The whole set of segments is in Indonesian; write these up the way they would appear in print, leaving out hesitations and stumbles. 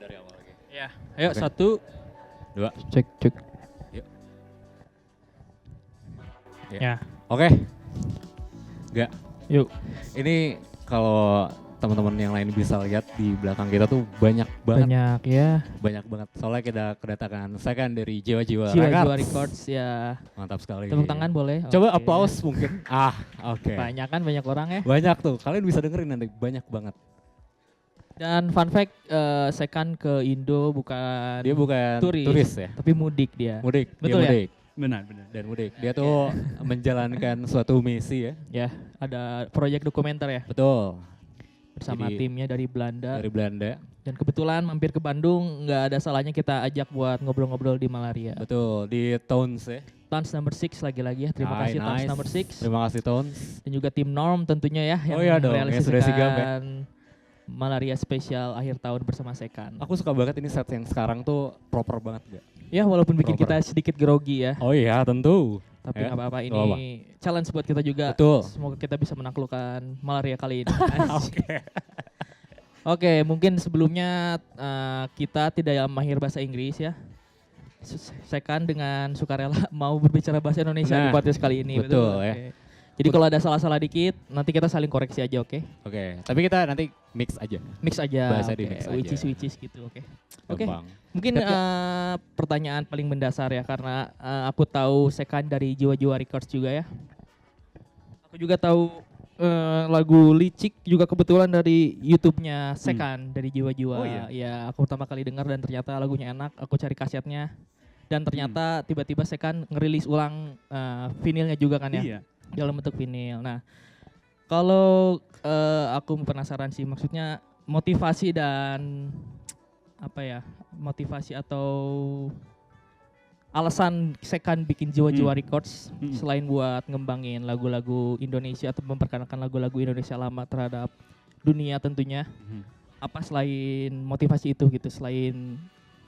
dari awal lagi. Ya, ayo Oke. 1, 2. cek cek. Yuk. Ya, Oke. Enggak. yuk. Ini kalau teman-teman yang lain bisa lihat di belakang kita tuh banyak banget. Banyak ya. Banyak banget. Soalnya kita kedatangan second dari Jiwa-Jiwa Jiwa-Jiwa Records. Records ya. Mantap sekali. Tepuk tangan boleh. Coba Oke. applause mungkin. Oke. Banyak kan, banyak orang ya. Banyak tuh. Kalian bisa dengerin nanti. Banyak banget. Dan fun fact, Second ke Indo bukan Dia bukan turis, turis ya. tapi mudik dia. Mudik. Betul dia ya? mudik. Benar, benar. Dan mudik. Dia tuh menjalankan suatu misi ya. Ya, ada proyek dokumenter ya Betul. bersama Jadi, timnya dari Belanda. Dari Belanda. Dan kebetulan mampir ke Bandung, nggak ada salahnya kita ajak buat ngobrol-ngobrol di Malaria. Betul. Di Tones ya. Tons number 6 lagi-lagi ya. Terima kasih Tons number 6. Terima kasih Tones. Dan juga tim Norm tentunya ya Oh iya dong, yang sudah sigap ya. merealisasikan Malaria spesial akhir tahun bersama Sekan. Aku suka banget ini set yang sekarang tuh proper banget gak? Ya walaupun bikin Proper. kita sedikit grogi ya, Oh iya tentu. tapi Ya, nggak apa-apa, ini nggak apa. challenge buat kita juga. Betul. Semoga kita bisa menaklukkan malaria kali ini. Oke. Oke, mungkin sebelumnya kita tidak mahir bahasa Inggris ya. Sekan dengan sukarela mau berbicara bahasa Indonesia di Nah, podcast kali ini. betul ya. Oke. Jadi kalau ada salah-salah dikit, nanti kita saling koreksi aja, oke? Oke, tapi kita nanti mix aja. Mix aja, Bahasa oke. di mix aja. Which is gitu, oke? Oke. Gampang. Mungkin pertanyaan paling mendasar ya, karena aku tahu Sekan dari Jiwa-Jiwa Records juga ya. Aku juga tahu lagu Licik juga kebetulan dari YouTube-nya Sekan dari Jiwa-Jiwa. Oh iya? Ya, aku pertama kali dengar dan ternyata lagunya enak. Aku cari kasetnya dan ternyata tiba-tiba Sekan ngerilis ulang vinilnya juga kan ya, Iya. dalam bentuk vinil. Nah, kalau aku penasaran sih, maksudnya motivasi dan apa ya, motivasi atau alasan Sekan bikin Jiwa-Jiwa Records selain buat ngembangin lagu-lagu Indonesia atau memperkenalkan lagu-lagu Indonesia lama terhadap dunia tentunya. Apa selain motivasi itu gitu, selain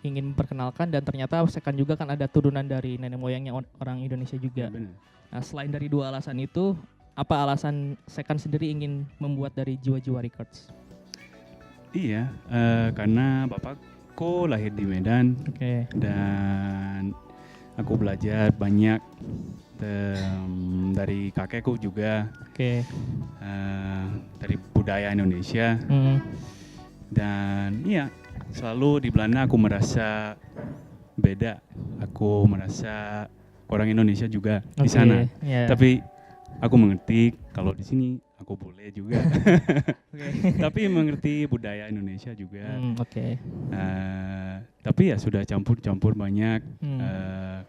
ingin memperkenalkan, dan ternyata Sekan juga kan ada turunan dari nenek moyangnya orang Indonesia juga. Benar. Nah, selain dari dua alasan itu, apa alasan Sekan sendiri ingin membuat dari Jiwa-Jiwa Records? Iya, karena bapakku lahir di Medan Oke. dan aku belajar banyak dari kakekku juga Oke. dari budaya Indonesia. Dan iya, selalu di Belanda aku merasa beda. Aku merasa orang Indonesia juga di sana. Yeah. Tapi aku mengerti kalau di sini aku boleh juga. Tapi mengerti budaya Indonesia juga. Oke. Tapi ya sudah campur-campur banyak.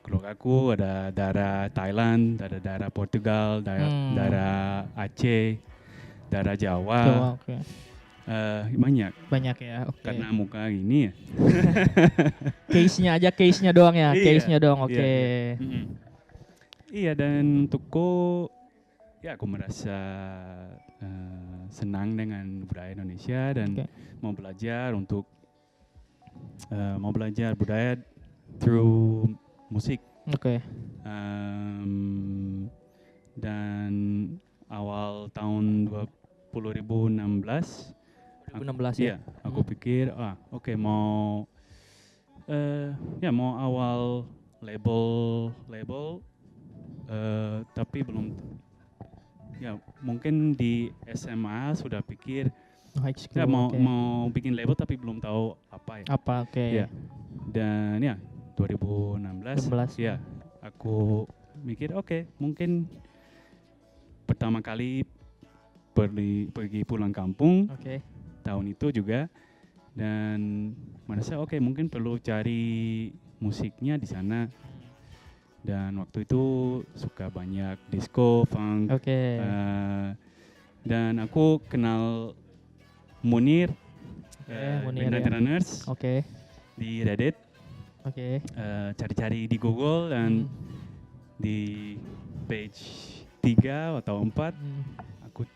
Keluargaku ada darah Thailand, ada darah Portugal, darah Aceh, darah Jawa. Oke. Banyak. Banyak ya. Oke. Karena muka gini ya. Case-nya doang ya. Iya, Case-nya doang. Oke. iya. Iya, dan untukku ya aku merasa senang dengan budaya Indonesia dan Oke. mau belajar budaya through musik. Oke. Dan awal tahun 2016 2016 ya. iya, aku pikir oke, mau mau awal label tapi belum, ya mungkin di SMA sudah pikir High school. ya mau oke. mau bikin label tapi belum tahu apa ya. Apa? Oke. Iya. Dan ya 2016 16. ya aku mikir oke, mungkin pertama kali pergi pulang kampung Oke. tahun itu juga, dan merasa oke, mungkin perlu cari musiknya di sana. Dan waktu itu suka banyak disco, funk, Oke. dan aku kenal Munir, Munir Midnight ya. Runners Oke. di Reddit. Oke. Cari-cari di Google dan di page 3 atau 4 aku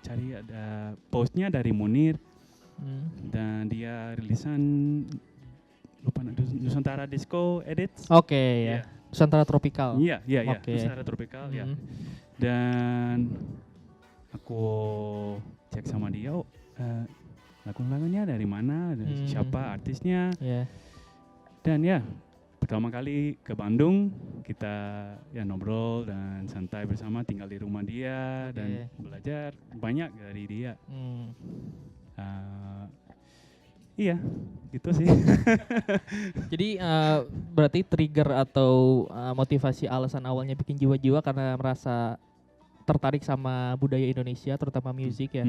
cari ada postnya dari Munir. Dan dia rilisan lupa Nusantara Disco Edits. Oke ya. Iya. Nusantara Tropical. Iya, Oke. Nusantara Tropical ya. Dan aku cek sama dia, lagu-lagunya dari mana, dari siapa artisnya. Ya. Dan ya, pertama kali ke Bandung, kita ya ngobrol dan santai bersama, tinggal di rumah dia dan belajar banyak dari dia. Iya, gitu sih. Jadi berarti trigger atau motivasi alasan awalnya bikin jiwa-jiwa karena merasa tertarik sama budaya Indonesia, terutama musik ya.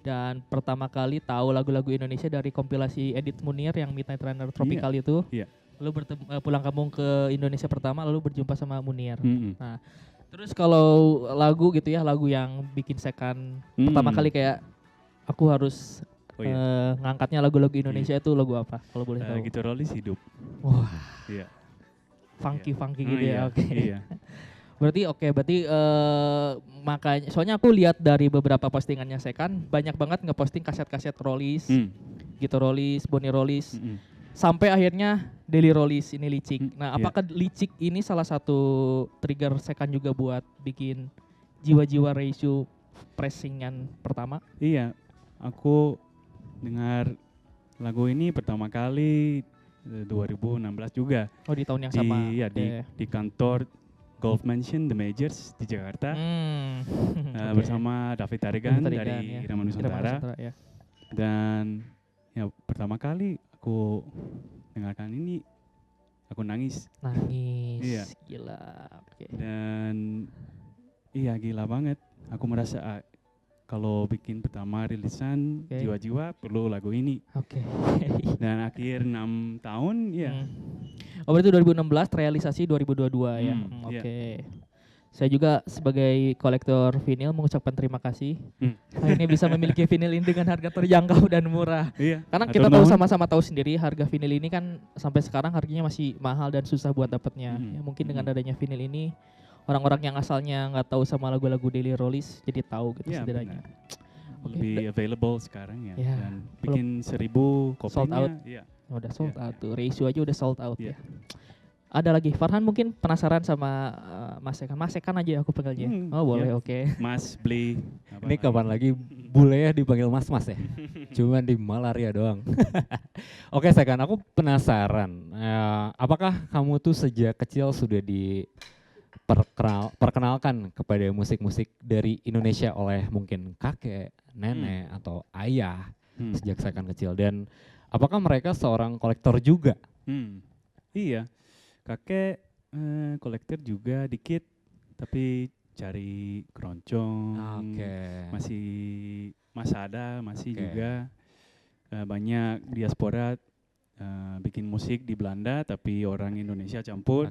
Dan pertama kali tahu lagu-lagu Indonesia dari kompilasi Edith Munir yang Midnight Runner Tropical itu. Iya. Lalu pulang kampung ke Indonesia pertama, lalu berjumpa sama Munir. Nah, terus kalau lagu gitu ya, lagu yang bikin Second pertama kali kayak aku harus ngangkatnya lagu-lagu Indonesia itu lagu apa? Kalau boleh tahu. Gitu Rollis Hidup. Wah. Iya. Funky gitu ya. Oke. Iya. Berarti makanya soalnya aku lihat dari beberapa postingannya Second banyak banget ngeposting kaset-kaset Rollis, gitu Rollis, Bonnie Rollis. Sampai akhirnya Deli Rollis ini Licik. Nah, apakah Licik ini salah satu trigger Second juga buat bikin jiwa-jiwa ratio pressingan pertama? Iya, aku dengar lagu ini pertama kali 2016 juga. Oh, di tahun yang sama. Iya, di kantor Golf Mansion The Majors di Jakarta. Bersama David Tarigan dari Irama Nusantara. Ya. Dan ya pertama kali aku dengarkan ini, aku nangis. Iya. Gila. Okay. Dan iya gila banget. Aku merasa kalau bikin pertama rilisan jiwa-jiwa perlu lagu ini. Oke. Dan akhir 6 tahun ya. Oh, berarti 2016 realisasi 2022 ya. Oke. Saya juga sebagai kolektor vinil mengucapkan terima kasih. Akhirnya bisa memiliki vinil ini dengan harga terjangkau dan murah. Iya. Karena kita tahu sama-sama tahu sendiri harga vinil ini kan sampai sekarang harganya masih mahal dan susah buat dapatnya. Ya, mungkin dengan adanya vinil ini orang-orang yang asalnya nggak tahu sama lagu-lagu Deli Rollis jadi tahu gitu setidaknya. Lebih available sekarang ya. Dan bikin 1000 kopinya. Sold out. Iya. Udah sold out tuh. Ratio aja udah sold out ya. Ada lagi, Farhan mungkin penasaran sama Mas Second. Mas Second aja aku panggilnya. Oh boleh, oke. Mas, Bli. Ini kapan lagi bule ya dipanggil mas-mas ya? Cuman di malaria doang. Oke Second, aku penasaran. Apakah kamu tuh sejak kecil sudah perkenalkan kepada musik-musik dari Indonesia oleh mungkin kakek, nenek, atau ayah sejak Second kecil? Dan apakah mereka seorang kolektor juga? Iya. Kakek kolektor juga dikit, tapi cari keroncong, masih juga banyak diaspora bikin musik di Belanda, tapi orang Indonesia campur,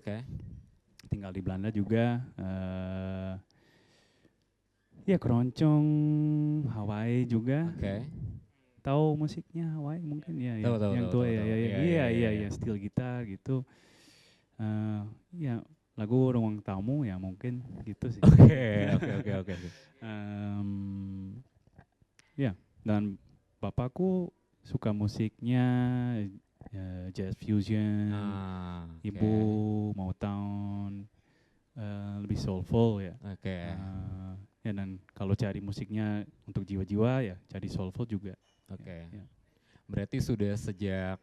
tinggal di Belanda juga. Ya keroncong, Hawaii juga. Tahu musiknya Hawaii mungkin ya, yang tua ya, steel gitar gitu. Ya lagu Ruang Tamu ya mungkin gitu sih. Oke. Ya, dan bapakku suka musiknya jazz fusion, ibu Motown, lebih soulful ya. Ya dan kalau cari musiknya untuk jiwa-jiwa ya cari soulful juga. Ya. Berarti sudah sejak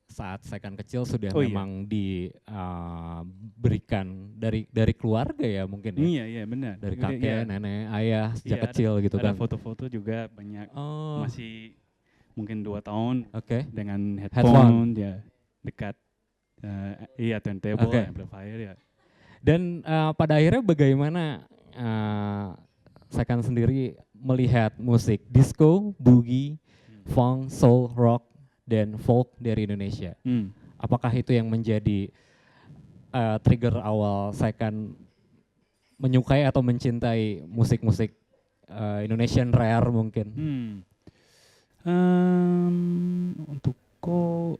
saat Second kecil sudah memang diberikan dari keluarga ya mungkin ya? Iya benar. Dari kakek, nenek, ayah sejak kecil gitu kan? Ada foto-foto juga banyak, masih mungkin 2 tahun dengan headphone ya dekat turntable, amplifier ya. Dan pada akhirnya bagaimana Second sendiri melihat musik disco, boogie, funk, soul, rock, dan folk dari Indonesia? Apakah itu yang menjadi trigger awal Second menyukai atau mencintai musik-musik Indonesian rare mungkin? Untukku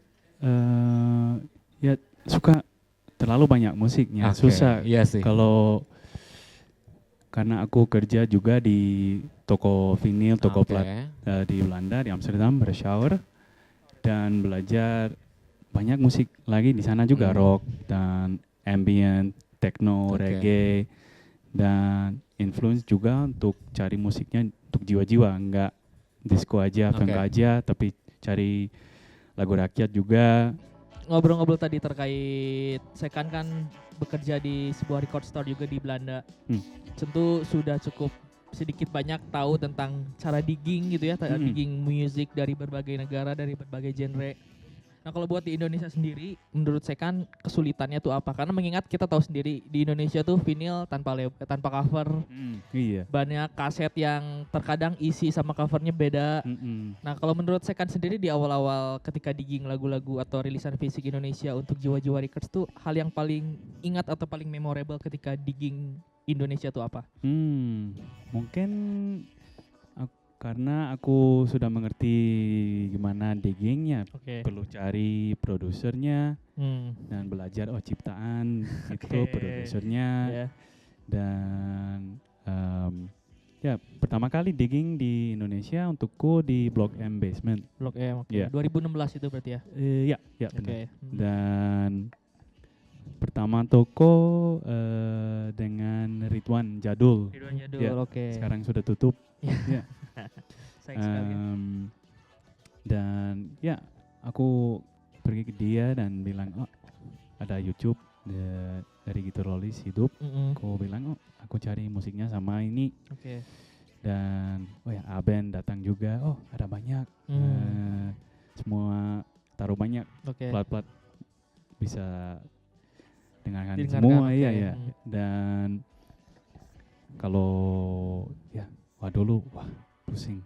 ya suka terlalu banyak musiknya, susah. Iya sih. Karena aku kerja juga di toko vinil, toko plat di Belanda, di Amsterdam, Bershower, dan belajar banyak musik lagi di sana juga, rock dan ambient, techno, reggae, dan influence juga untuk cari musiknya untuk jiwa-jiwa, disco aja, funk aja, tapi cari lagu rakyat juga. Ngobrol-ngobrol tadi terkait Sekan kan bekerja di sebuah record store juga di Belanda. Tentu sudah cukup sedikit banyak tahu tentang cara digging gitu ya, digging music dari berbagai negara, dari berbagai genre. Nah kalau buat di Indonesia sendiri, menurut saya kan kesulitannya tuh apa? Karena mengingat kita tahu sendiri di Indonesia tuh vinyl tanpa cover, iya. banyak kaset yang terkadang isi sama covernya beda. Nah kalau menurut saya kan sendiri di awal-awal ketika digging lagu-lagu atau rilisan fisik Indonesia untuk Jiwa-Jiwa Records tuh hal yang paling ingat atau paling memorable ketika digging Indonesia tuh apa? Mungkin karena aku sudah mengerti gimana diggingnya, perlu cari produsernya dan belajar ciptaan itu produsernya dan ya pertama kali digging di Indonesia untukku di Blok M Basement. Blok M, 2016 itu berarti ya? Iya benar. Dan pertama toko dengan Ridwan Jadul. Sekarang sudah tutup. Dan ya aku pergi ke dia dan bilang ada YouTube dari Gitarolis hidup. Aku bilang aku cari musiknya sama ini. Dan Aben datang juga. Ada banyak. Semua taruh banyak plat-plat bisa dengarkan semua. Iya. Dan kalau dulu pusing.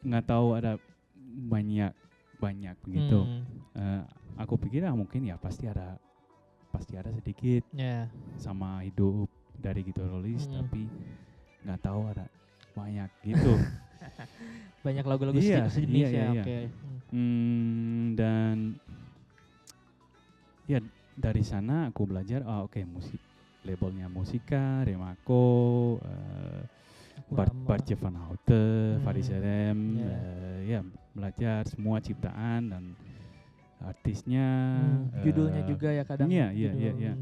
nggak tahu ada banyak begitu. Aku pikir mungkin pasti ada sedikit sama hidup dari Gitarolis, tapi nggak tahu ada banyak gitu. Banyak lagu-lagu sejenis ya. Dan ya dari sana aku belajar musik. Labelnya Musika, Remako, Bartje van Houten, Faris RM, belajar semua ciptaan dan artisnya. Judulnya juga ya kadang. Iya.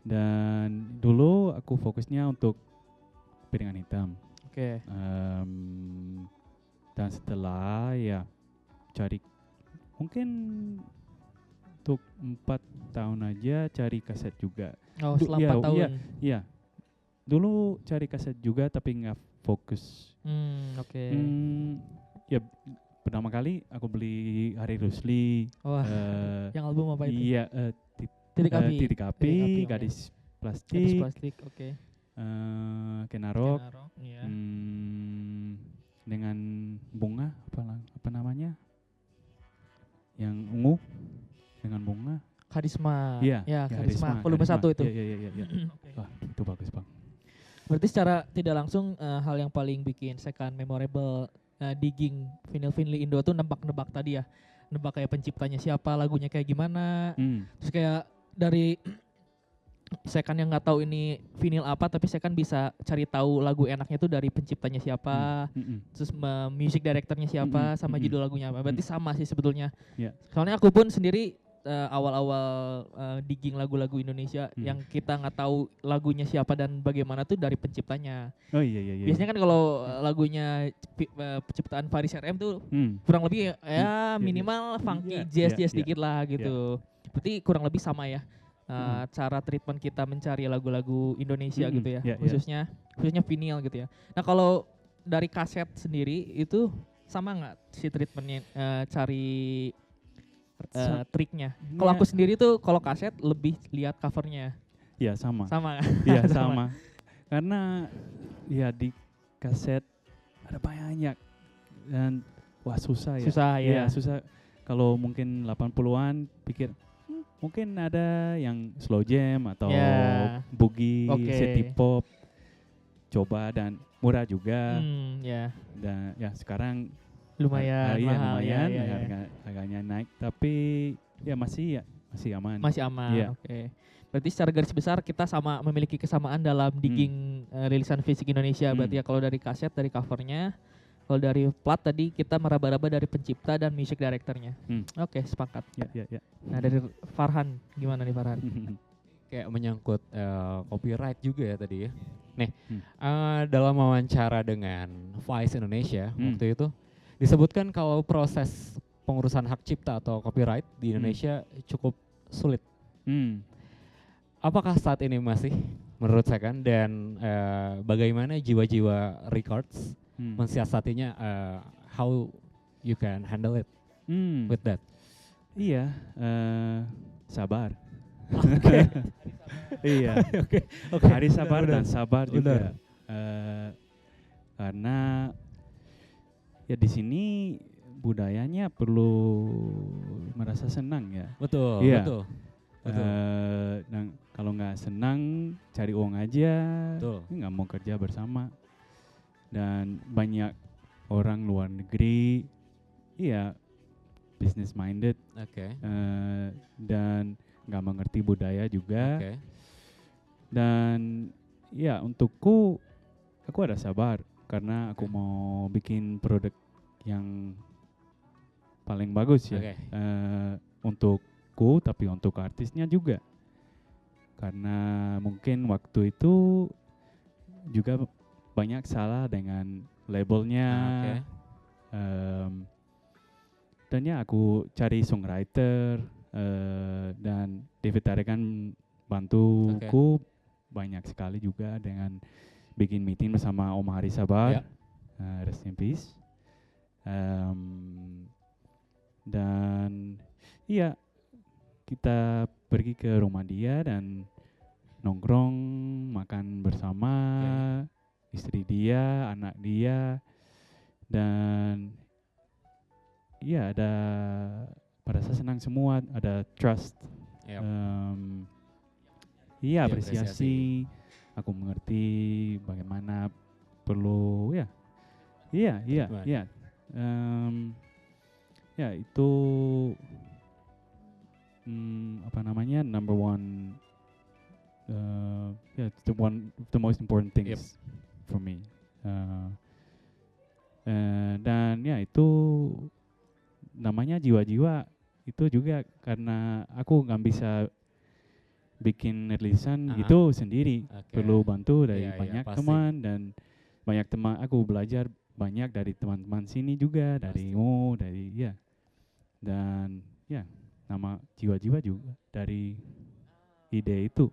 Dan dulu aku fokusnya untuk Piringan Hitam. Dan setelah cari mungkin untuk 4 tahun aja cari kaset juga. Selama 4 tahun. Iya. Dulu cari kaset juga tapi nggak fokus. Ya pertama kali aku beli Hari Rusli. Yang album apa itu? Iya, Titik Api, Gadis Plastik. Kenarok. Dengan bunga apa namanya? Yang ungu dengan bunga. Karisma. Karisma. Volume 1 itu. Iya. Wah, itu bagus, Bang. Berarti secara tidak langsung hal yang paling bikin Sekan memorable digging vinyl Indo tuh nebak-nebak tadi ya. Nebak kayak penciptanya siapa, lagunya kayak gimana. Terus kayak dari Sekan yang nggak tahu ini vinyl apa, tapi Sekan bisa cari tahu lagu enaknya tuh dari penciptanya siapa, terus music directornya siapa, sama judul lagunya apa. Berarti sama sih sebetulnya. Soalnya aku pun sendiri awal-awal digging lagu-lagu Indonesia yang kita nggak tahu lagunya siapa dan bagaimana tuh dari penciptanya. Iya. Biasanya kan kalau lagunya penciptaan Faris RM tuh kurang lebih minimal funky jazz dikit lah gitu. Berarti kurang lebih sama ya. Cara treatment kita mencari lagu-lagu Indonesia gitu ya, khususnya vinyl gitu ya. Nah kalau dari kaset sendiri itu sama nggak si treatmentnya cari triknya? Kalau aku sendiri tuh kalau kaset lebih lihat covernya. Iya sama. Iya sama. Karena di kaset ada banyak dan susah ya. Susah. Kalau mungkin 80-an pikir mungkin ada yang slow jam atau boogie, city pop, coba dan murah juga. Dan sekarang lumayan mahal, harganya naik, tapi masih aman. Masih aman. Berarti secara garis besar kita sama memiliki kesamaan dalam digging rilisan fisik Indonesia. Berarti ya kalau dari kaset dari covernya. Kalau dari plat tadi kita meraba-raba dari pencipta dan music directornya. Sepakat. Ya. Nah dari Farhan, gimana nih Farhan? Kayak menyangkut copyright juga ya tadi ya. Nih, dalam wawancara dengan Vice Indonesia waktu itu disebutkan kalau proses pengurusan hak cipta atau copyright di Indonesia cukup sulit. Apakah saat ini masih menurut saya kan, dan bagaimana jiwa-jiwa records mensiasatinya, how you can handle it with that? Iya, sabar. Iya, harus sabar dan sabar juga. Karena ya di sini budayanya perlu merasa senang ya. Betul, iya. betul. Dan kalau nggak senang cari uang aja, nggak mau kerja bersama. Dan banyak orang luar negeri, iya, business minded, dan nggak mengerti budaya juga. Dan ya untukku, aku ada sabar karena aku mau bikin produk yang paling bagus ya. Untukku, tapi untuk artisnya juga. Karena mungkin waktu itu juga banyak salah dengan labelnya. Dan ya aku cari songwriter, dan David Tarekan bantuku banyak sekali juga dengan bikin meeting bersama Om Hari Sabar, rest in peace. Dan iya, kita pergi ke rumah dia dan nongkrong, makan bersama istri dia, anak dia, dan iya ada merasa senang semua, ada trust. Iya, apresiasi. Aku mengerti bagaimana perlu ya. Iya. Ya itu apa namanya, number one, it's the most important things for me. Dan ya itu namanya jiwa-jiwa itu juga karena aku nggak bisa bikin rilisan gitu sendiri, perlu bantu dari banyak teman, dan banyak teman aku belajar banyak dari teman-teman sini juga, darimu, dari ya, dan ya nama jiwa-jiwa juga dari ide itu.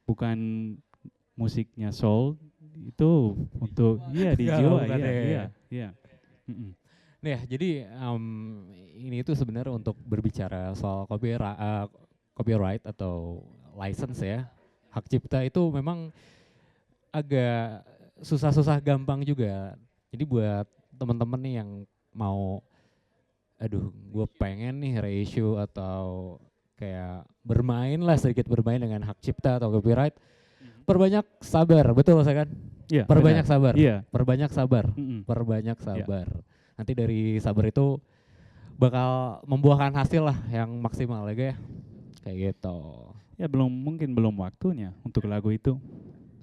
Bukan musiknya soul itu untuk di jiwa. Iya. Nah, jadi ini itu sebenarnya untuk berbicara soal copyright atau license ya, hak cipta itu memang agak susah-susah gampang juga. Jadi buat teman-teman nih yang mau, gue pengen nih reissue atau kayak sedikit bermain dengan hak cipta atau copyright, perbanyak sabar, betul saya kan? Iya. Perbanyak sabar. Iya. Perbanyak sabar. Perbanyak sabar. Nanti dari sabar itu bakal membuahkan hasil lah yang maksimal ya, kayak gitu. Ya mungkin belum waktunya untuk lagu itu.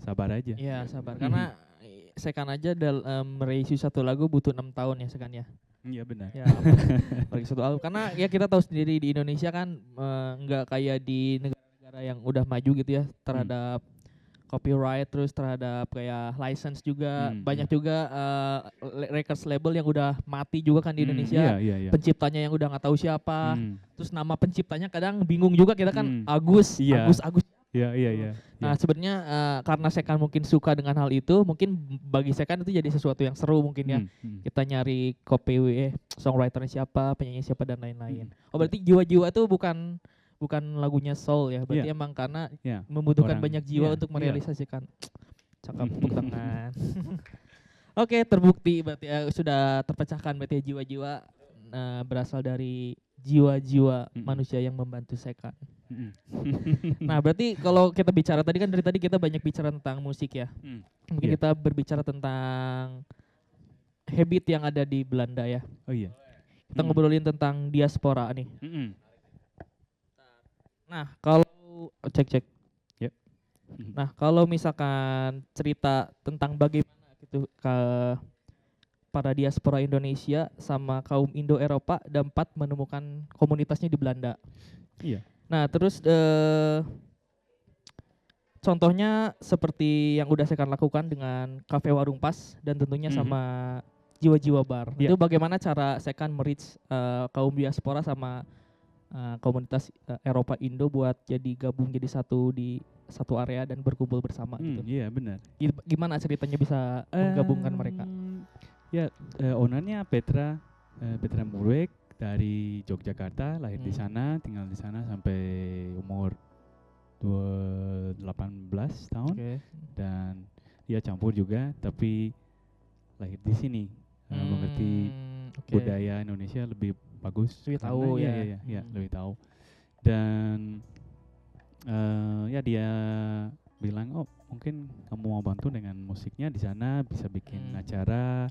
Sabar aja. Iya, sabar. Karena Sekan aja reissue satu lagu butuh 6 tahun ya Sekan ya. Iya benar. Ya, bagi satu album. Karena ya kita tahu sendiri di Indonesia kan nggak kayak di negara-negara yang udah maju gitu ya terhadap copyright, terus terhadap kayak license juga. Banyak juga records label yang udah mati juga kan di Indonesia. Iya. Penciptanya yang udah nggak tahu siapa. Terus nama penciptanya kadang bingung juga kita kan, Agus. Iya. Nah sebenarnya karena Sekan mungkin suka dengan hal itu, mungkin bagi Sekan itu jadi sesuatu yang seru mungkin ya. Kita nyari songwriternya siapa, penyanyi siapa dan lain-lain. Oh berarti jiwa-jiwa itu bukan lagunya soul ya, berarti emang karena membutuhkan banyak jiwa untuk merealisasikan. Cakap, tepuk tangan. Oke, terbukti berarti sudah terpecahkan berarti jiwa-jiwa berasal dari jiwa-jiwa manusia yang membantu Sekan. Nah berarti kalau kita bicara tadi kan, dari tadi kita banyak bicara tentang musik ya. Mungkin kita berbicara tentang habit yang ada di Belanda ya. Oh iya. Kita ngobrolin tentang diaspora nih. Nah kalau cek. Nah kalau misalkan cerita tentang bagaimana gitu para diaspora Indonesia sama kaum Indo-Eropa dapat menemukan komunitasnya di Belanda. Iya. Nah terus contohnya seperti yang udah saya lakukan dengan Cafe Warung Pas dan tentunya sama Jiwa-Jiwa Bar. Itu bagaimana cara saya merich kaum diaspora sama komunitas Eropa Indo buat gabung jadi satu di satu area dan berkumpul bersama gitu. Iya benar. Gimana ceritanya bisa menggabungkan mereka? Ya ownernya Petra Murwek dari Yogyakarta, lahir di sana, tinggal di sana sampai umur 18 tahun. Dan dia campur juga tapi lahir di sini. Mengerti budaya Indonesia lebih bagus. Lebih tahu ya. Lebih tahu. Dan ya dia bilang, oh mungkin kamu mau bantu dengan musiknya di sana, bisa bikin acara.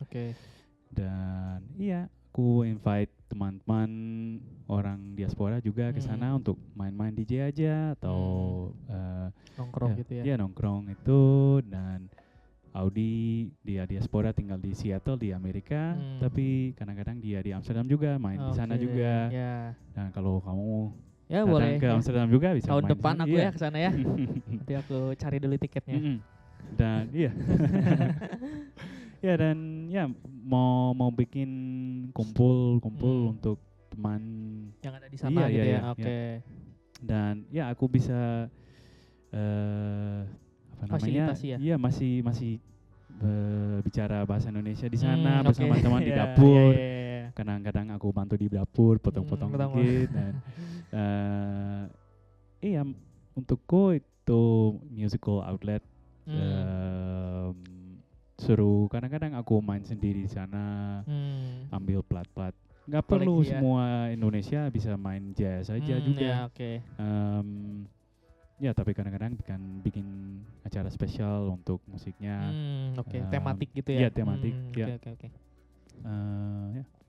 Dan iya, aku invite teman-teman orang diaspora juga ke sana untuk main-main DJ aja atau nongkrong gitu ya. Iya, nongkrong itu. Dan Audi dia diaspora tinggal di Seattle di Amerika, tapi kadang-kadang dia di Amsterdam juga, main di sana juga. Dan kalau kamu boleh ke Amsterdam juga bisa tahun main depan aku ya ke sana ya. Nanti aku cari dulu tiketnya. Dan ya dan ya mau bikin kumpul untuk teman yang ada di sana gitu ya. Dan ya aku bisa fasilitasi ya. Iya masih bicara bahasa Indonesia di sana bersama teman di dapur. Kadang-kadang aku bantu di dapur potong-potong dikit dan iya untukku itu musical outlet. Seru. Kadang-kadang aku main sendiri di sana, ambil plat-plat. Nggak perlu semua Indonesia bisa main jazz aja juga. Ya tapi kadang-kadang bikin acara spesial untuk musiknya. Tematik gitu ya. Iya tematik. Ya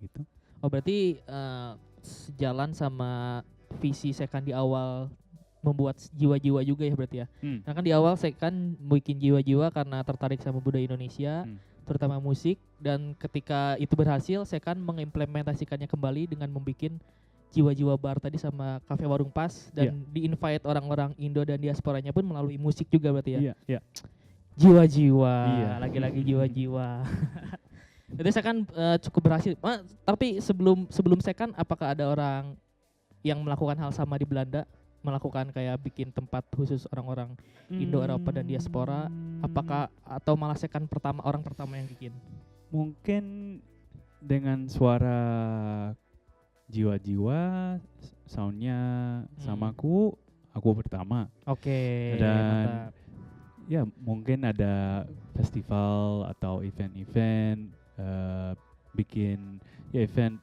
gitu. Oh berarti sejalan sama visi Sekan di awal membuat jiwa-jiwa juga ya berarti ya. Nah kan di awal Sekan bikin jiwa-jiwa karena tertarik sama budaya Indonesia, terutama musik, dan ketika itu berhasil Sekan mengimplementasikannya kembali dengan membuat Jiwa-Jiwa Bar tadi sama Cafe Warung Pas dan di-invite orang-orang Indo dan diasporanya pun melalui musik juga berarti ya. Iya. Jiwa-jiwa, lagi-lagi jiwa-jiwa. Jadi Sekan cukup berhasil. Tapi sebelum Sekan apakah ada orang yang melakukan hal sama di Belanda, melakukan kayak bikin tempat khusus orang-orang Indo, Eropa dan diaspora? Apakah atau malah Sekan orang pertama yang bikin? Mungkin dengan suara Jiwa-Jiwa soundnya sama aku pertama. Dan ya mungkin ada festival atau event-event bikin event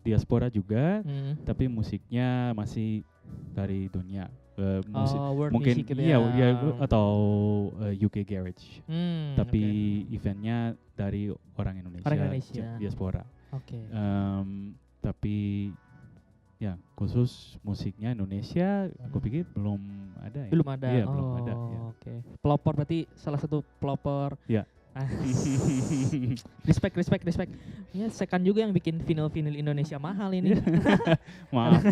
diaspora juga, tapi musiknya masih dari dunia musik mungkin gitu ya atau UK Garage, tapi eventnya dari orang Indonesia. Diaspora. Tapi ya khusus musiknya Indonesia aku pikir belum ada ya. Belum ada. Iya, belum ada ya. Pelopor berarti salah satu pelopor. Ya. Respect. Ya Sekan juga yang bikin vinyl Indonesia mahal ini. maaf.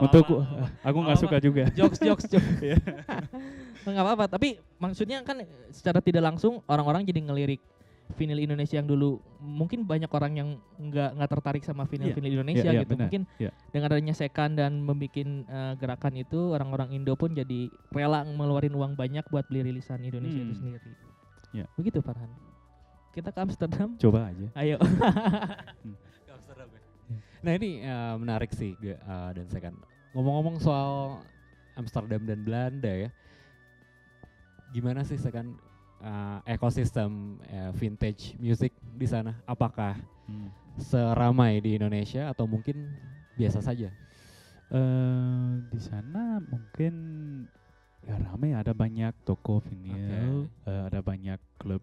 Untuk aku nggak suka juga. Jokes. Nggak apa-apa. Tapi maksudnya kan secara tidak langsung orang-orang jadi ngelirik vinyl Indonesia yang dulu. Mungkin banyak orang yang nggak tertarik sama vinyl Indonesia gitu. Benar. Mungkin dengan adanya Sekan dan membuat gerakan itu, orang-orang Indo pun jadi rela ngeluarin uang banyak buat beli rilisan Indonesia itu sendiri. Begitu Farhan. Kita ke Amsterdam. Coba aja. Ayo. Ke Amsterdam ya. Nah ini menarik sih dan Sekan. Ngomong-ngomong soal Amsterdam dan Belanda ya. Gimana sih Sekan ekosistem vintage music di sana? Apakah seramai di Indonesia atau mungkin biasa saja? Di sana mungkin ya ramai, ada banyak toko vinyl, ada banyak klub,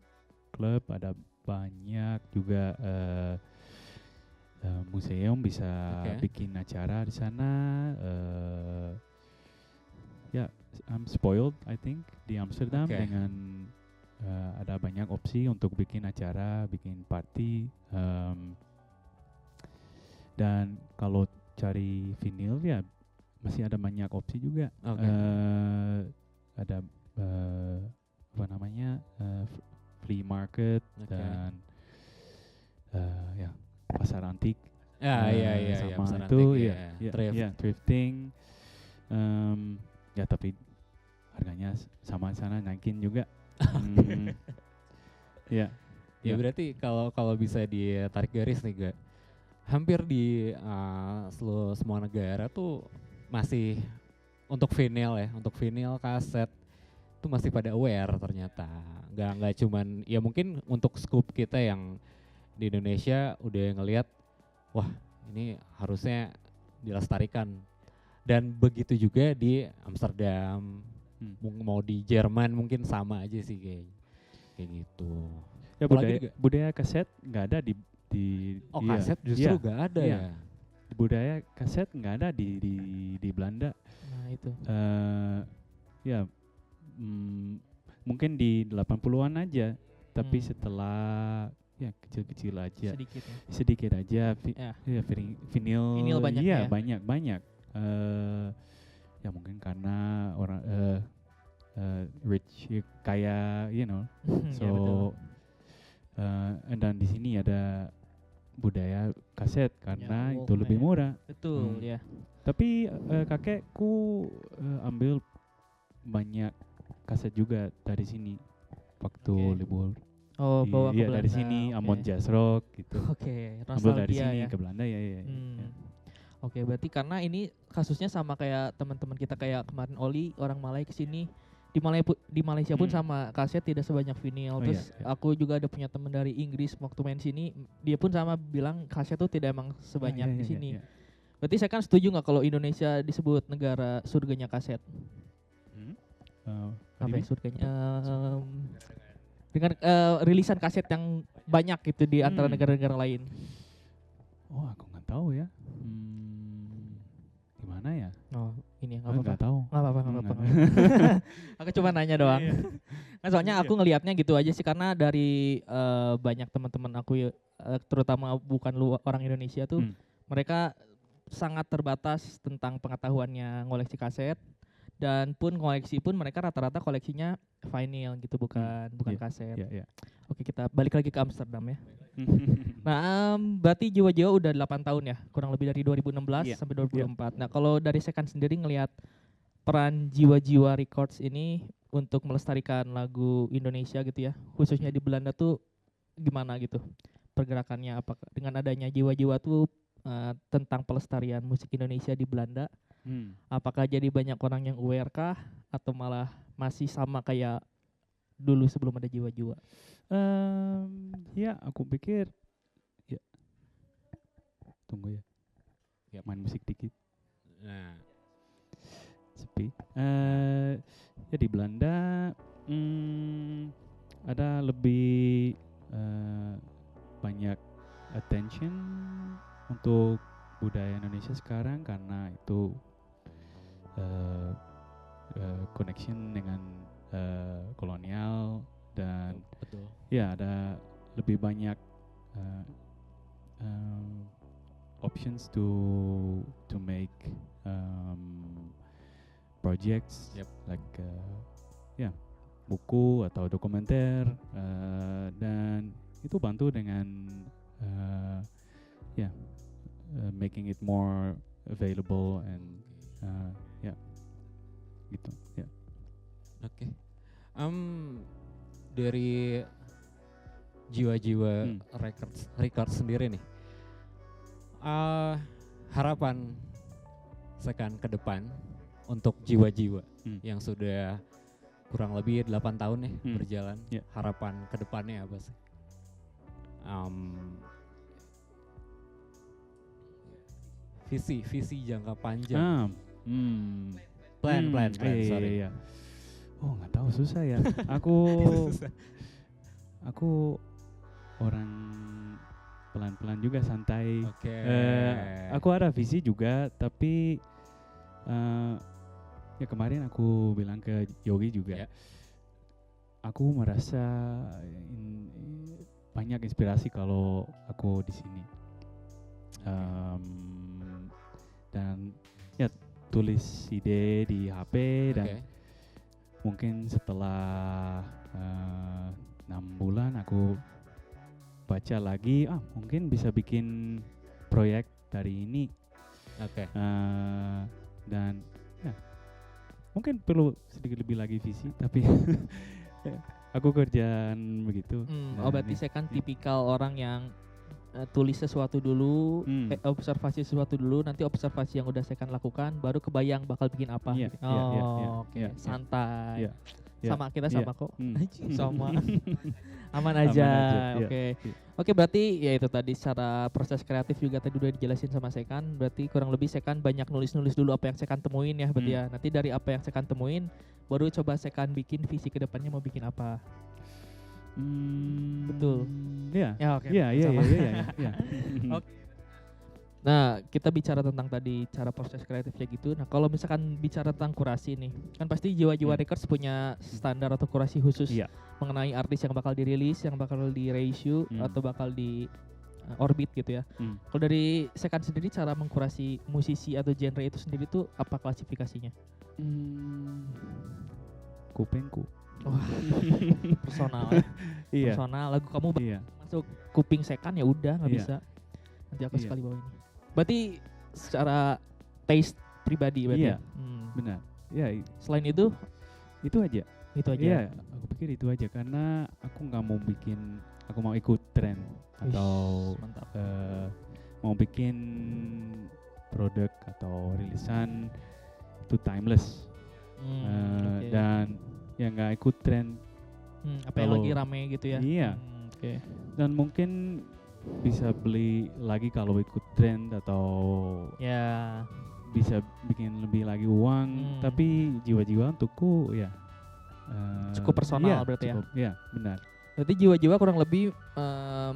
ada banyak juga museum bisa bikin acara di sana. I'm spoiled I think di Amsterdam dengan ada banyak opsi untuk bikin acara, bikin party. Dan kalau cari vinyl ya masih ada banyak opsi juga. ada apa namanya flea market dan ya pasar antik. Sama itu thrift. Thrifting. Ya tapi harganya sama sana naikin juga. Ya berarti kalau bisa ditarik garis nih Ga, hampir di seluruh semua negara tuh masih untuk vinyl kaset tuh masih pada aware ternyata. Nggak cuman ya mungkin untuk scoop kita yang di Indonesia udah ngelihat wah ini harusnya dilestarikan, dan begitu juga di Amsterdam, mau di Jerman mungkin sama aja sih kayak gitu. Ya budaya kaset nggak ada di kaset justru nggak ada ya. Budaya kaset nggak ada di Belanda. Nah itu. Mungkin di 80-an aja, tapi setelah ya kecil-kecil aja. Sedikit aja. Vinyl banyak ya. banyak. Ya mungkin karena orang rich kaya, so dan di sini ada budaya kaset karena itu lebih murah. Betul ya. Tapi kakekku ambil banyak kaset juga dari sini waktu libur. Oh, bawa ke Belanda. Dari sini Amon Jazz Rock gitu. Ambil dari sini ke Belanda ya. Oke, berarti karena ini kasusnya sama kayak teman-teman kita kayak kemarin Oli orang Malay ke sini. Di Malaysia pun sama, kaset tidak sebanyak vinyl. Terus aku juga ada punya teman dari Inggris waktu main sini, dia pun sama bilang kaset tuh tidak emang sebanyak di sini. Berarti saya kan setuju nggak kalau Indonesia disebut negara surganya kaset? Apa ya surganya? Dengan rilisan kaset yang banyak gitu di antara negara-negara lain. Oh, aku nggak tahu ya. Gimana ya? Oh, ini nggak tahu. Nggak apa-apa. Aku cuma nanya doang. Nah, soalnya aku ngelihatnya gitu aja sih, karena dari banyak teman-teman aku terutama bukan orang Indonesia tuh, mereka sangat terbatas tentang pengetahuannya ngoleksi kaset, dan pun koleksi pun mereka rata-rata koleksinya vinyl gitu, bukan kaset. Oke, kita balik lagi ke Amsterdam ya. Nah, berarti jiwa-jiwa udah 8 tahun ya, kurang lebih dari 2016 sampai 2024. Nah, kalau dari Sekan sendiri ngelihat peran jiwa-jiwa records ini untuk melestarikan lagu Indonesia gitu ya, khususnya di Belanda tuh gimana gitu pergerakannya? Apakah dengan adanya jiwa-jiwa tuh tentang pelestarian musik Indonesia di Belanda, apakah jadi banyak orang yang aware kah, atau malah masih sama kayak dulu sebelum ada jiwa-jiwa? Ya, aku pikir ya. Tunggu ya. Main musik dikit. Nah, sepi. Ya di Belanda ada lebih banyak attention untuk budaya Indonesia sekarang karena itu connection dengan kolonial. Dan betul. Ya ada lebih banyak options to make projects like buku atau dokumenter, dan itu bantu dengan making it more available and gitu ya. Oke. Dari jiwa-jiwa records sendiri nih, harapan Sekan ke depan untuk jiwa-jiwa yang sudah kurang lebih 8 tahun nih berjalan, harapan ke depannya apa sih? Visi jangka panjang. Plan, sorry. Iya. Oh, nggak tahu, susah ya. Aku orang pelan-pelan juga, santai. Aku ada visi juga, tapi ya kemarin aku bilang ke Yogi juga. Aku merasa banyak inspirasi kalau aku di sini. Dan ya tulis ide di HP dan mungkin setelah 6 bulan aku baca lagi, mungkin bisa bikin proyek dari ini. Oke. Dan ya mungkin perlu sedikit lebih lagi visi, tapi aku kerjaan begitu. Berarti saya kan tipikal orang yang tulis sesuatu dulu, observasi sesuatu dulu, nanti observasi yang udah saya kan lakukan, baru kebayang bakal bikin apa. Oke, santai. Sama kita sama kok. Sama. Aman aja. Oke, berarti ya itu tadi secara proses kreatif juga tadi udah dijelasin sama Sekan. Berarti kurang lebih Sekan banyak nulis-nulis dulu apa yang Sekan temuin ya, berarti ya. Nanti dari apa yang Sekan temuin, baru coba Sekan bikin visi ke depannya mau bikin apa. Betul. Iya. Ya, oke. Iya. Oke. Nah, kita bicara tentang tadi cara proses kreatifnya gitu. Nah, kalau misalkan bicara tentang kurasi nih, kan pasti Jiwa-Jiwa Records punya standar atau kurasi khusus mengenai artis yang bakal dirilis, yang bakal di reissue atau bakal di orbit gitu ya. Kalau dari Sekan sendiri cara mengkurasi musisi atau genre itu sendiri tuh apa klasifikasinya? Kupingku. Wah, personal ya. Personal, lagu kamu masuk kuping Sekan ya udah nggak bisa. Nanti aku sekali bawa ini. Berarti secara taste pribadi berarti. Iya. Benar. Ya. Selain itu aja. Itu aja. Iya, aku pikir itu aja karena aku nggak mau aku mau ikut tren atau mau bikin produk atau rilisan itu timeless. Dan ya nggak ikut tren. Apa yang lagi rame gitu ya. Iya. Dan mungkin bisa beli lagi kalau ikut tren atau bisa bikin lebih lagi uang, tapi jiwa-jiwa untukku ya cukup personal berarti cukup, ya benar. Berarti jiwa-jiwa kurang lebih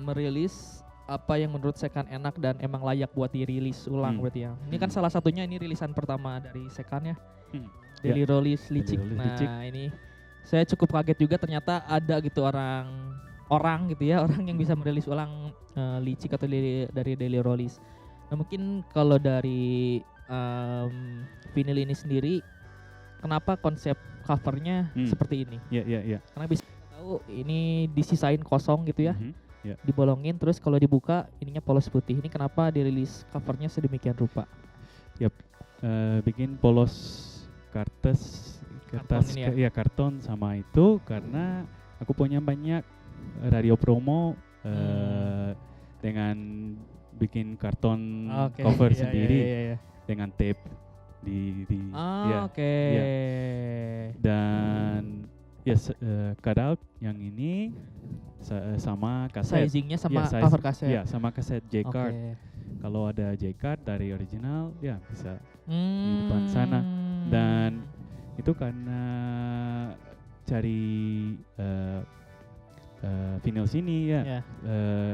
merilis apa yang menurut Sekan enak dan emang layak buat dirilis ulang berarti ya. Ini kan salah satunya ini rilisan pertama dari Sekan ya. Daily Release Licik. Nah, ini saya cukup kaget juga ternyata ada gitu orang gitu ya, orang yang bisa merilis ulang Licik atau dari Daily Release. Nah, mungkin kalau dari vinyl ini sendiri, kenapa konsep covernya seperti ini? Iya. Karena bisa tahu ini disisain kosong gitu ya, dibolongin terus kalau dibuka ininya polos putih. Ini kenapa dirilis covernya sedemikian rupa? Bikin polos kertas karton sama itu karena aku punya banyak radio promo dengan bikin karton cover sendiri dengan tape dan cutout yang ini sama kaset sizingnya sama cover kaset sama kaset J-card. Kalau ada J-card dari original ya bisa di depan sana. Dan itu karena cari vinyl sini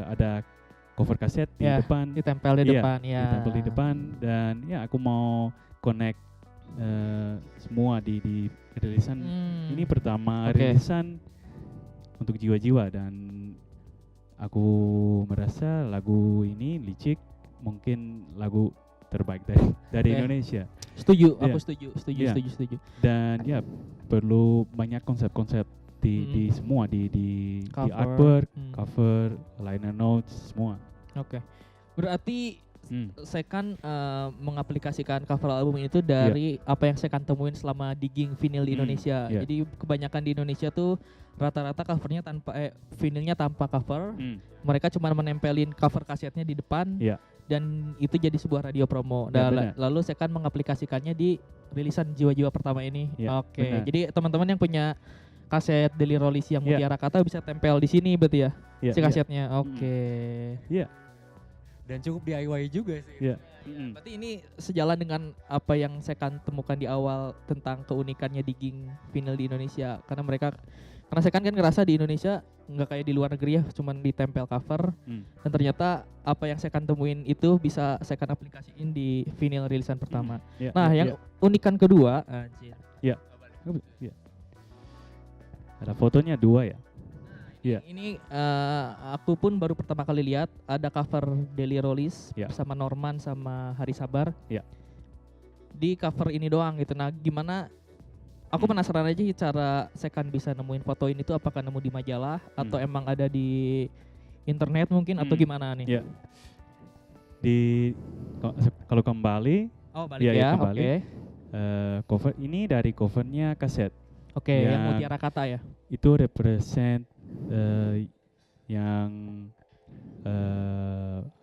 ada cover kaset di depan, ditempel di depan ditempel di depan, dan ya aku mau connect semua di rilisan ini pertama rilisan untuk jiwa-jiwa, dan aku merasa lagu ini Licik mungkin lagu terbaik dari Indonesia. Setuju, aku setuju. Dan ya perlu banyak konsep-konsep di semua di artwork, cover, liner notes semua. Berarti Sekan mengaplikasikan cover album itu dari apa yang Sekan temuin selama digging vinyl di Indonesia. Jadi kebanyakan di Indonesia tuh rata-rata covernya vinylnya tanpa cover. Mereka cuma menempelin cover kasetnya di depan. Dan itu jadi sebuah radio promo. Lalu Sekan mengaplikasikannya di rilisan Jiwa-Jiwa pertama ini. Jadi teman-teman yang punya kaset Daily Release yang Mutiara Kata bisa tempel di sini berarti ya, si kasetnya. Dan cukup DIY juga sih. Berarti ini sejalan dengan apa yang Sekan temukan di awal tentang keunikannya digging vinyl di Indonesia. Karena Sekan kan ngerasa di Indonesia nggak kayak di luar negeri ya, cuman ditempel cover. Dan ternyata apa yang Sekan temuin itu bisa Sekan aplikasiin di vinyl rilisan pertama. Yang unikan kedua, ada fotonya 2 ya. Ini aku pun baru pertama kali lihat ada cover Daily Release bersama Norman sama Hari Sabar. Di cover ini doang gitu. Nah, gimana Aku penasaran aja cara Sekan bisa nemuin foto ini tuh apakah nemu di majalah atau emang ada di internet mungkin atau gimana nih? Ya. Kalau kembali, balik ya, kembali. Okay. Cover ini dari covernya kaset. Oke, yang Mutiara Kata ya. Itu represent yang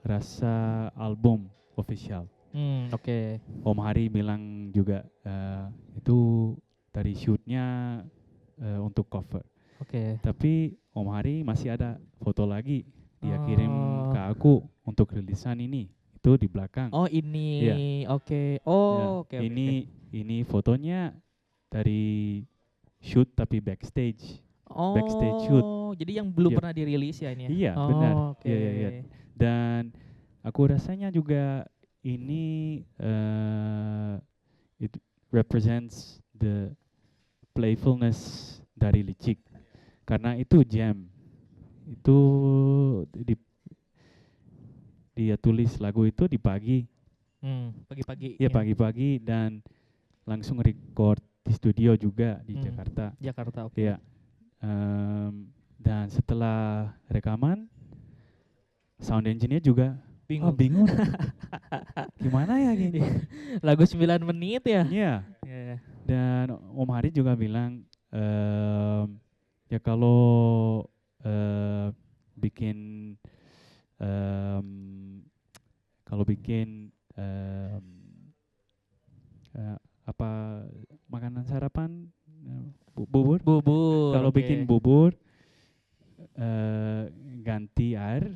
rasa album official. Oke. Om Hari bilang juga itu dari shootnya untuk cover. Oke. Tapi Om Hari masih ada foto lagi. Dia kirim ke aku untuk rilisan ini. Itu di belakang. Oh ini, oke. Oke. Ini fotonya dari shoot tapi backstage. Backstage shoot. Jadi yang belum pernah dirilis ya ini ya? Iya, benar. Okay. Iya. Dan aku rasanya juga ini it represents the playfulness dari Licik. Karena itu jam. Itu dia tulis lagu itu di pagi. Pagi-pagi. Iya, pagi-pagi dan langsung record di studio juga di Jakarta. Jakarta, oke. Iya. Dan setelah rekaman, sound engineer juga bingung. Gimana ya gini? Lagu 9 menit ya? Iya. Dan Om Hari juga bilang, ya kalau bikin apa makanan sarapan, bubur. Kalau bikin bubur ganti air,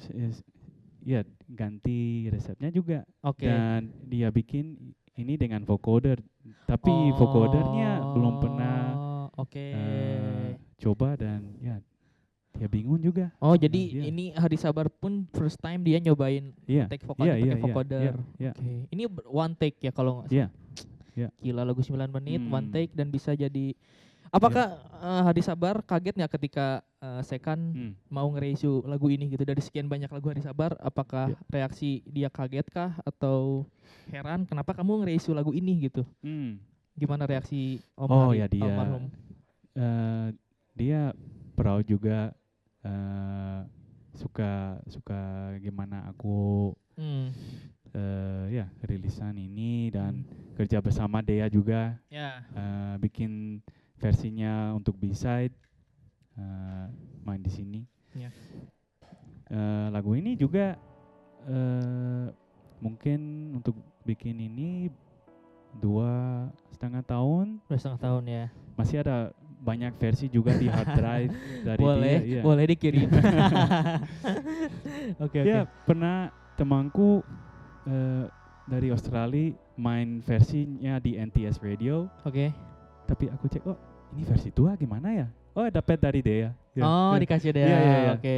ganti resepnya juga. Dan dia bikin ini dengan vocoder, tapi vocodernya belum pernah coba dan ya dia bingung juga. Oh jadi ini Hari Sabar pun first time dia nyobain take vokal pakai vocoder. Ini one take ya kalau nggak salah. Gila, lagu 9 menit one take dan bisa jadi. Apakah Hari Sabar kaget nggak ketika Sekan mau nge-reissue lagu ini gitu dari sekian banyak lagu Hari Sabar? Apakah reaksi dia kaget kah atau heran kenapa kamu nge-reissue lagu ini gitu? Gimana reaksi Om Hari almarhum? Dia proud juga, suka gimana aku rilisan ini dan kerja bersama Dea juga, bikin versinya untuk B-side, main di sini. Lagu ini juga mungkin untuk bikin ini 2,5 tahun. 2,5 tahun ya. Masih ada banyak versi juga di hard drive dari dia. Boleh dikirim. Oke. Pernah temanku dari Australia main versinya di NTS Radio. Tapi aku cek, ini versi tua gimana ya? Dapat dari Dea. Dikasih Dea. Oke.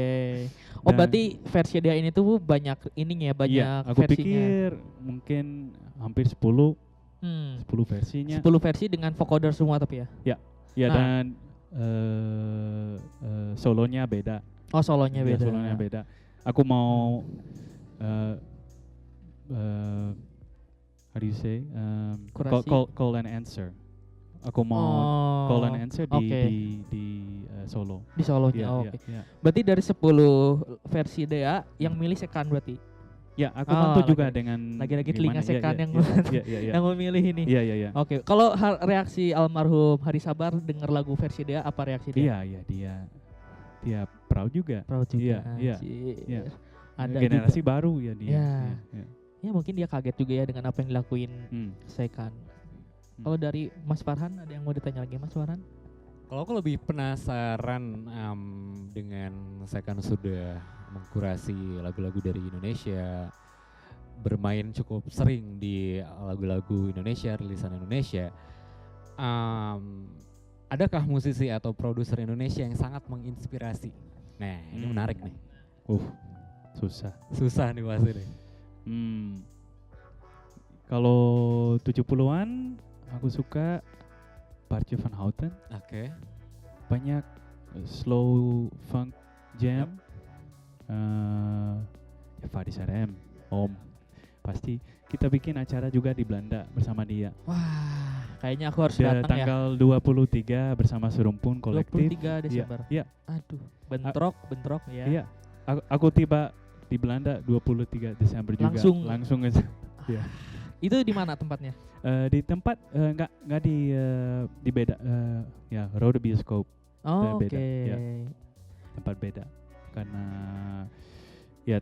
Berarti versi Dea ini tuh banyak ininya, banyak aku versinya. Pikir mungkin hampir 10 versinya. 10 versi dengan vocoder semua tapi ya? Ya, dan solonya beda. Solonya beda. Solonya beda. Aku mau how do you say? Call and answer. Aku mau call and answer di solo. Di solonya, oke. Berarti dari 10 versi Dea yang milih Sekan berarti? Ya, aku bantu juga dengan lagi-lagi telinga Sekan yang yang memilih ini. Iya. Oke, kalau reaksi almarhum Hari Sabar dengar lagu versi Dea, apa reaksi dia? Dia proud juga. Iya. Ada generasi juga baru ya dia. Ya mungkin dia kaget juga ya dengan apa yang dilakuin Sekan. Kalau dari Mas Farhan ada yang mau ditanya lagi Mas Farhan? Kalau aku lebih penasaran dengan Sekan sudah mengkurasi lagu-lagu dari Indonesia, bermain cukup sering di lagu-lagu Indonesia, rilisan Indonesia. Adakah musisi atau produser Indonesia yang sangat menginspirasi? Nah, ini menarik nih. Susah nih pasti nih. Kalau 70-an aku suka Bartje van Houten. Banyak slow funk jam. Faris RM, Om. Pasti kita bikin acara juga di Belanda bersama dia. Wah, Kayaknya aku harus datang ya. Tanggal 23 bersama Serumpun Kolektif. 23 Desember. Iya. Aduh, bentrok ya. Iya. Aku tiba di Belanda 23 Desember juga. Langsung aja. Iya. Itu di mana tempatnya? Di tempat enggak di beda ya Rode Bioskop. Oh, oke. Ya, tempat beda karena ya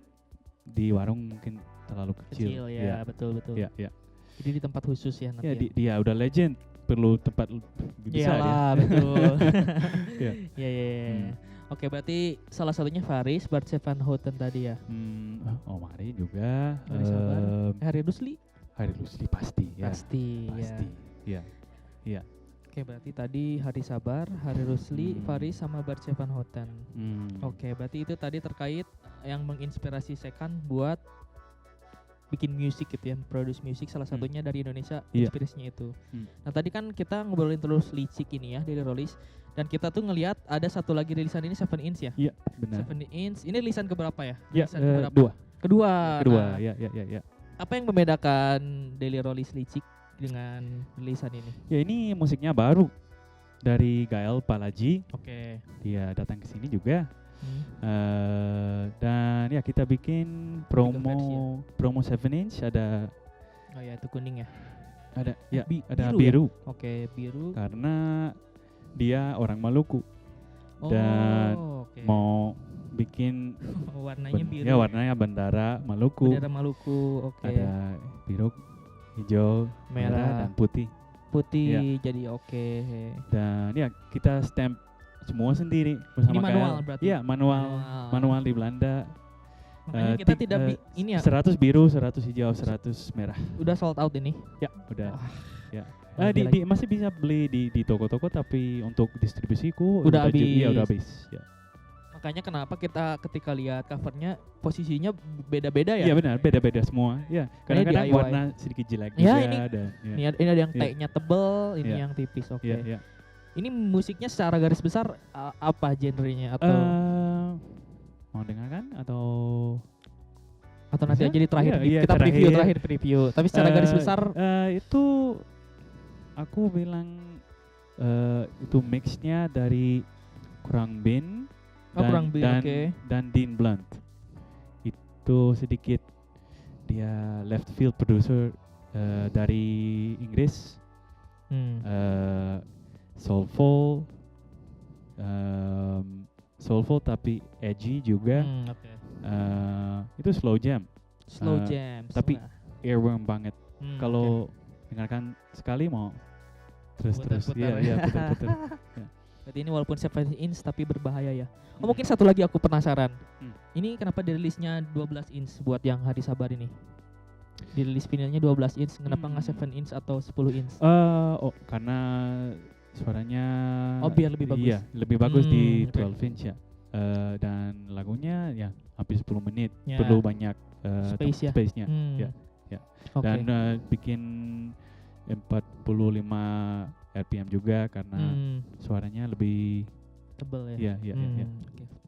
di warung mungkin terlalu kecil ya. Betul. Ya. Jadi di tempat khusus ya nanti. Ya, dia udah legend, perlu tempat besar ya. Betul. Ya. Oke, berarti salah satunya Faris, Bart Van Houten tadi ya. Mari juga. Harry Rusli pasti ya. Pasti. Ya. Oke, berarti tadi Hari Sabar, Hari Rusli, Faris sama Bart Van Houten. Oke, berarti itu tadi terkait yang menginspirasi Sekan buat bikin musik gitu ya, produce musik salah satunya dari Indonesia, inspirasinya itu. Nah tadi kan kita ngobrolin terus Licik ini ya, dari Rollies, dan kita tuh ngelihat ada satu lagi rilisan ini 7 Inch ya? Iya, benar. 7 Inch, ini rilisan keberapa ya? Iya, Kedua. Nah, ya. Apa yang membedakan Daily Rollies Licik dengan rilisan ini? Ya ini musiknya baru dari Gael Palaji. Oke. Dia datang ke sini juga. Dan ya kita bikin promo 7 inch ada. Oh ya, itu kuning ya. Ada ada biru. Ya? Oke, biru. Karena dia orang Maluku. Dan mau bikin warnanya biru. Ya, warnanya bendera Maluku. Bendera Maluku. Oke. Ada biru, hijau, merah dan putih. Jadi oke. Dan ya kita stamp semua sendiri bersama. Ini manual berarti? Iya, manual di Belanda. Makanya kita tidak ini ya. 100 biru, 100 hijau, 100 merah. Udah sold out ini? Ya, udah. Ya. Masih bisa beli di toko-toko, tapi untuk distribusiku udah habis. Iya, udah habis. Ya. Makanya kenapa kita ketika lihat covernya posisinya beda-beda ya? Iya benar, beda-beda semua. Ya, kadang-kadang warna sedikit jelek juga. Ini ada yang tag-nya tebel, ini yang tipis. Oke. Iya. Ini musiknya secara garis besar apa genrenya atau mau dengarkan atau nanti aja di terakhir kita preview. Tapi secara garis besar itu aku bilang itu mixnya dari Krang Bin dan Dean Blunt. Itu sedikit dia left field producer dari Inggris. Soulful tapi edgy juga. Itu slow jam. Tapi earworm banget. Kalau dengarkan sekali mau terus. Iya, putar-putar. Ya. Berarti ini walaupun 7 inch tapi berbahaya ya. Mungkin satu lagi aku penasaran. Ini kenapa dirilisnya 12 inch buat yang Hari Sabar ini? Dirilis vinilnya 12 inch, kenapa nggak 7 inch atau 10 inch? Karena suaranya biar lebih bagus. Iya, lebih bagus di 12 inch ya. Dan lagunya ya hampir 10 menit. Perlu banyak space-nya. Ya. Dan bikin 45 RPM juga karena suaranya lebih tebal ya. Iya. Okay.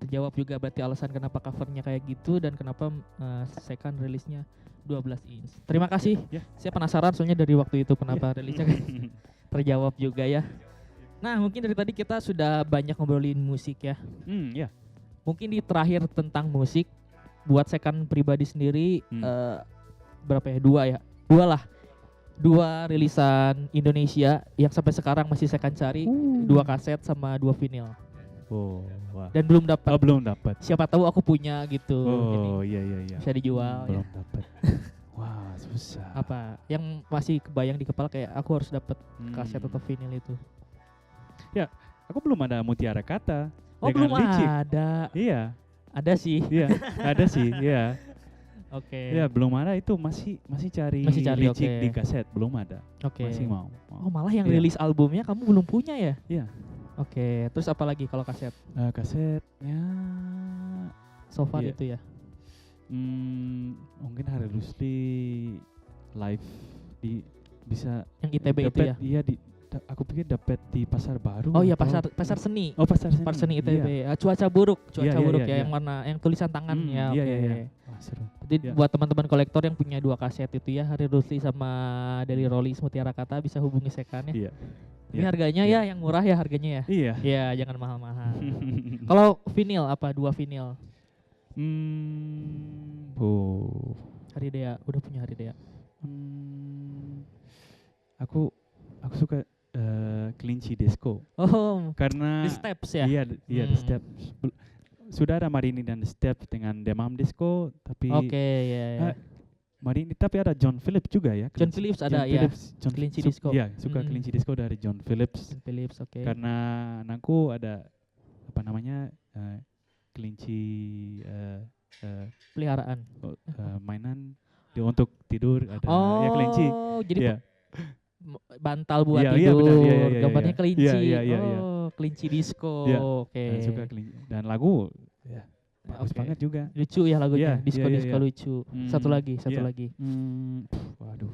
Terjawab juga berarti alasan kenapa covernya kayak gitu dan kenapa second rilisnya 12 inch. Terima kasih. Saya penasaran soalnya dari waktu itu kenapa rilisnya terjawab juga ya. Nah, mungkin dari tadi kita sudah banyak ngobrolin musik ya. Mungkin di terakhir tentang musik buat second pribadi sendiri berapa ya? Dua rilisan Indonesia yang sampai sekarang masih second cari, 2 kaset sama 2 vinil. Wah. Dan belum dapat. Belum dapat. Siapa tahu aku punya gitu. Iya. Bisa dijual. Belum dapat. Wah, susah. Apa yang masih kebayang di kepala kayak aku harus dapat kaset atau vinil itu? Ya, aku belum ada Mutiara Kata. Belum Licik. ada. Iya. Ada sih. Iya, ada sih. Iya. Oke. Ya, belum ada itu masih cari Licik di kaset, belum ada. Masih mau. Malah yang rilis albumnya kamu belum punya ya? Iya. Oke, terus apa lagi kalau kaset? Kasetnya so far itu ya. Mungkin Hari Rusli live bisa yang ITB itu ya. Iya aku pikir dapat di Pasar Baru. Oh iya, pasar seni. Oh, pasar seni. Pasar seni ITB. Iya. Cuaca buruk Iya. yang warna yang tulisan tangan ya. Iya. Wah, seru. Jadi buat teman-teman kolektor yang punya 2 kaset itu ya, Hari Rusli sama Deli Rollies Mutiara Kata, bisa hubungi Sekan ya. Iya. Ini harganya ya yang murah ya harganya ya. Iya. Iya, jangan mahal-mahal. Kalau vinil apa? 2 vinil. Hari Dea, udah punya Hari Dea. Aku suka Kelinci Disco. Oh, karena The Steps ya. Iya, The Steps. Sudah ada Marini dan The Steps dengan Demam Disco, tapi ya. Marini, tapi ada John Phillips juga ya. John Phillips ada ya. Kelinci Disco. Iya, suka Kelinci Disco dari John Phillips. Karena anakku ada apa namanya kelinci peliharaan. Mainan untuk tidur ada ya kelinci. Oh, jadi bantal buat tidur. Benar, gambarnya kelinci. Iya. Kelinci Disco. Iya. Oke. Suka kelinci dan lagu ya bagus banget juga. Lucu ya lagunya. Disco lucu. Satu lagi. Waduh.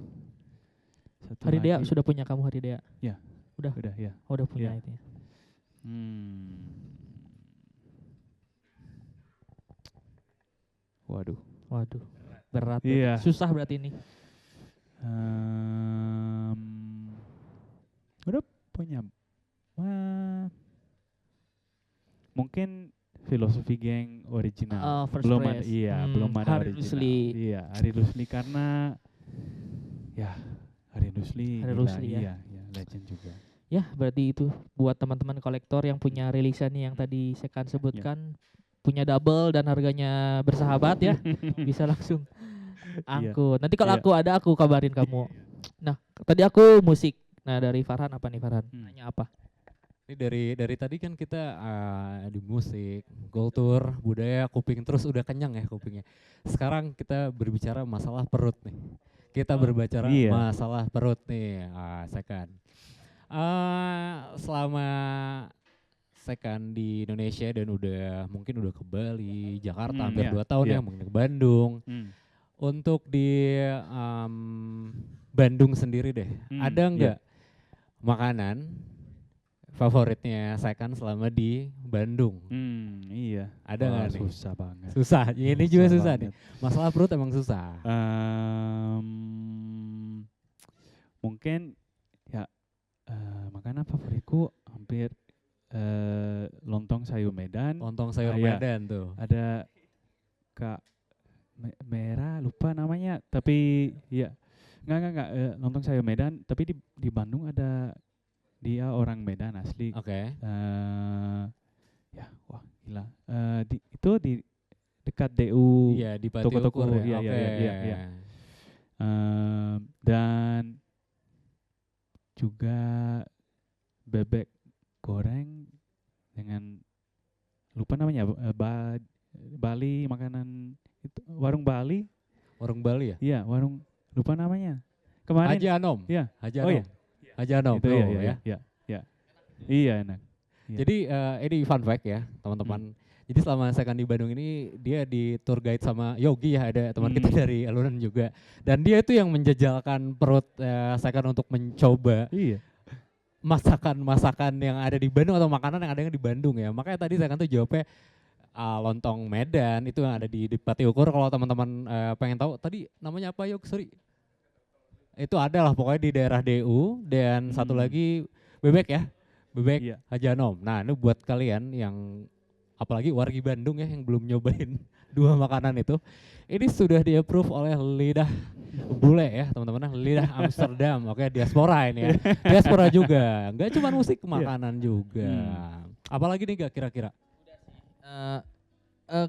Hari Dea sudah punya kamu Hari Dea? Ya. Udah ya. Oh, udah punya itu ya. Waduh. Berat. Iya. Susah berarti ini. Udah punya. Mungkin Filosofi Gang original. Belum ada. Iya, belum ada Hari original. Rusli. Iya, Hari Rusli karena ya Hari Rusli ya. Iya, legend juga. Ya, berarti itu buat teman-teman kolektor yang punya rilisan yang tadi Sekan sebutkan, punya double dan harganya bersahabat ya, bisa langsung angkut. Nanti kalau aku kabarin kamu. Nah, tadi aku musik. Nah, dari Farhan apa nih Farhan? Nanya apa? Ini dari tadi kan kita di musik, kultur, budaya, kuping terus udah kenyang ya kupingnya. Sekarang kita berbicara masalah perut nih. Kita berbicara masalah perut nih, Sekan. Selama Sekan di Indonesia dan mungkin udah ke Bali, Jakarta hampir 2 tahun ya, mungkin ke Bandung. Untuk di Bandung sendiri deh, ada nggak makanan favoritnya Sekan selama di Bandung? Iya. Ada nggak nih? Susah banget. Susah. Ini juga susah nih. Masalah perut emang susah. Mungkin ya makanan favoritku hampir lontong sayur Medan. Lontong sayur Medan tuh. Ada Kak Merah, lupa namanya. Tapi ya enggak lontong sayur Medan. Tapi di Bandung ada. Dia orang Medan asli. Oke. Ya, wah gila. Itu di dekat DU. Iya, di toko-toko. Ya. Iya. Dan juga bebek goreng dengan lupa namanya Bali, makanan itu warung Bali. Warung Bali ya? Iya, warung lupa namanya. Kemarin Haji Anom. Iya. Haji Anom. Iya. Haji Anom. Itu ya. Iya, enak. Iya. Jadi ini fun fact ya, teman-teman. Jadi selama saya di Bandung ini dia di tour guide sama Yogi ya, ada teman kita dari Alunan juga. Dan dia itu yang menjejalkan perut saya untuk mencoba masakan-masakan yang ada di Bandung atau makanan yang ada di Bandung ya. Makanya tadi saya tuh jawabnya lontong Medan itu yang ada di Pati Ukur. Kalau teman-teman pengen tahu tadi namanya apa Yog? Sorry. Itu adalah pokoknya di daerah DU dan satu lagi bebek ya. Bebek Haji Anom. Nah, ini buat kalian yang apalagi wargi Bandung ya yang belum nyobain 2 makanan itu. Ini sudah di-approve oleh lidah bule ya, teman-teman. Lidah Amsterdam. Oke, diaspora ini ya. Diaspora juga. Enggak cuma musik, makanan juga. Apalagi nih gak kira-kira?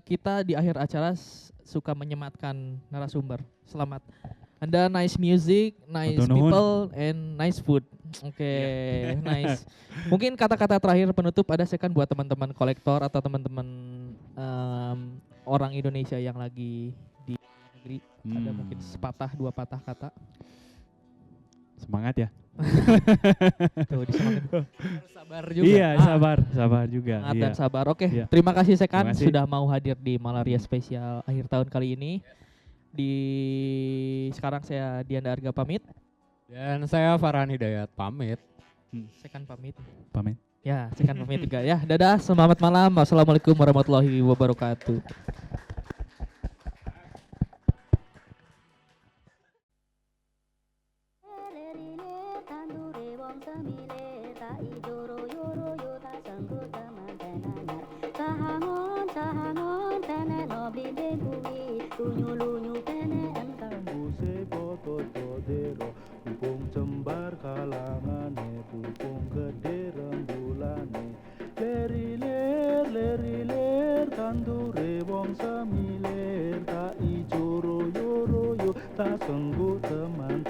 Kita di akhir acara suka menyematkan narasumber. Selamat. Anda nice music, nice people, and nice food. Oke, nice. Mungkin kata-kata terakhir penutup ada Sekan buat teman-teman kolektor atau teman-teman orang Indonesia yang lagi di negeri. Ada mungkin sepatah 2 patah kata. Semangat ya. Tuh disemangatin. Sabar juga. Iya, sabar juga. Semangat dan sabar. Oke, terima kasih Sekan sudah mau hadir di Malaria Spesial akhir tahun kali ini. Sekarang saya Dianda Arga pamit. Dan saya Farhan Hidayat pamit. Sekan pamit. Pamit. Ya, sekan pamit juga ya. Dadah, selamat malam. Wassalamualaikum warahmatullahi wabarakatuh. Pupung cembar kalangane, pupung gede rembulane. Leri ler, tandure wong semilir. Tak ijo royo royo, tak sengguh teman